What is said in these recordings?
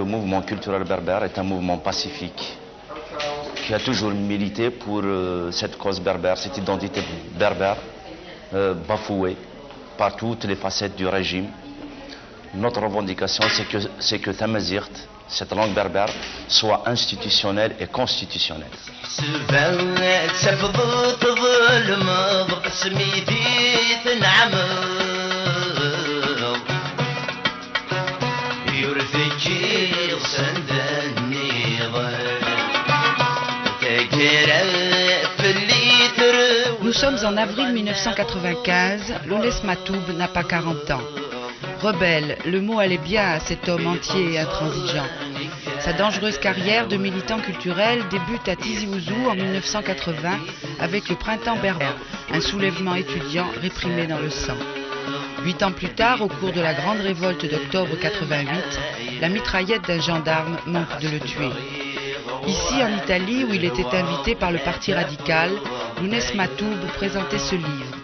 le mouvement culturel berbère est un mouvement pacifique qui a toujours milité pour cette cause berbère, cette identité berbère bafouée par toutes les facettes du régime. Notre revendication, c'est que Tamazight, cette langue berbère, soit institutionnelle et constitutionnelle. Nous sommes en avril 1995, Lounès Matoub n'a pas 40 ans. Rebelle, le mot allait bien à cet homme entier et intransigeant. Sa dangereuse carrière de militant culturel débute à Tizi Ouzou en 1980 avec le Printemps berbère, un soulèvement étudiant réprimé dans le sang. 8 ans plus tard, au cours de la grande révolte d'octobre 88, la mitraillette d'un gendarme manque de le tuer. Ici, en Italie, où il était invité par le Parti radical, Lounès Matoub présentait ce livre,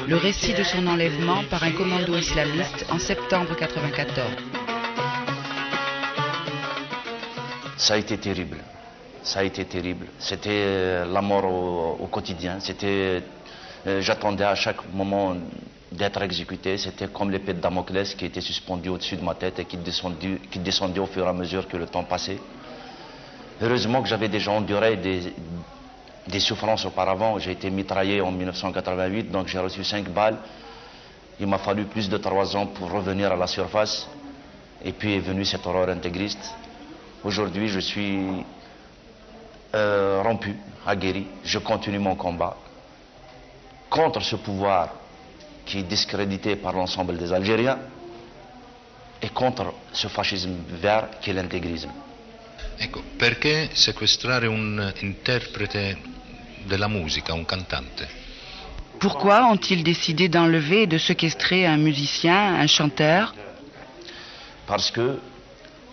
le récit de son enlèvement par un commando islamiste en septembre 1994. Ça a été terrible. Ça a été terrible. C'était la mort au quotidien. J'attendais à chaque moment d'être exécuté. C'était comme l'épée de Damoclès qui était suspendue au-dessus de ma tête et qui descendait au fur et à mesure que le temps passait. Heureusement que j'avais déjà enduré des souffrances auparavant. J'ai été mitraillé en 1988, donc j'ai reçu 5 balles. Il m'a fallu plus de 3 ans pour revenir à la surface. Et puis est venue cette horreur intégriste. Aujourd'hui, je suis rompu, aguerri. Je continue mon combat contre ce pouvoir qui est discrédité par l'ensemble des Algériens et contre ce fascisme vert qui est l'intégrisme. Ecco, perché sequestrare un interprete della musica, un cantante? Pourquoi ont-ils décidé d'enlever et de séquestrer un musicien, un chanteur? Parce que,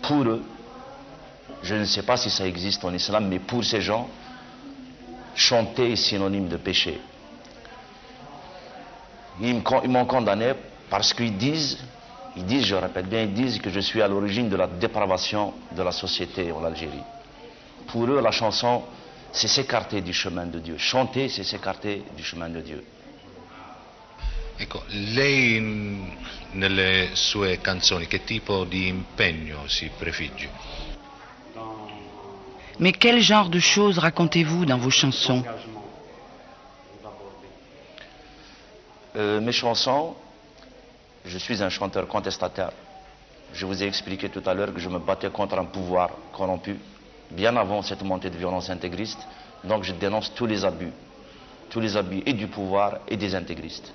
pour eux, je ne sais pas si ça existe en islam, mais pour ces gens, chanter est synonyme de péché. Ils m'ont condamné parce qu'ils disent, je répète bien, ils disent que je suis à l'origine de la dépravation de la société en Algérie. Pour eux, la chanson, c'est s'écarter du chemin de Dieu. Chanter, c'est s'écarter du chemin de Dieu. Ecco, lei nelle sue canzoni che tipo di impegno si prefigge? Mais quel genre de choses racontez-vous dans vos chansons? Mes chansons, je suis un chanteur contestataire. Je vous ai expliqué tout à l'heure que je me battais contre un pouvoir corrompu, bien avant cette montée de violence intégriste. Donc je dénonce tous les abus et du pouvoir et des intégristes.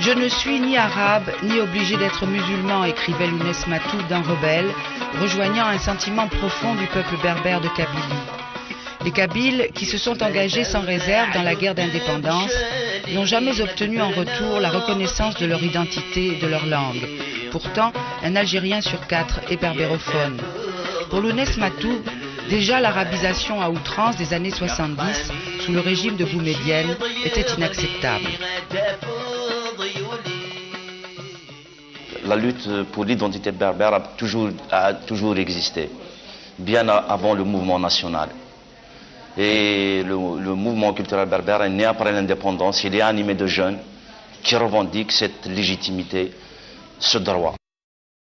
Je ne suis ni arabe, ni obligé d'être musulman, écrivait Lounès Matoub dans Rebelle, rejoignant un sentiment profond du peuple berbère de Kabylie. Les Kabyles, qui se sont engagés sans réserve dans la guerre d'indépendance, n'ont jamais obtenu en retour la reconnaissance de leur identité et de leur langue. Pourtant, un Algérien sur 4 est berbérophone. Pour Lounès Matoub, déjà l'arabisation à outrance des années 70, sous le régime de Boumedienne, était inacceptable. La lutte pour l'identité berbère a toujours existé, bien avant le mouvement national. Et le mouvement culturel berbère est né après l'indépendance. Il est animé de jeunes qui revendiquent cette légitimité, ce droit.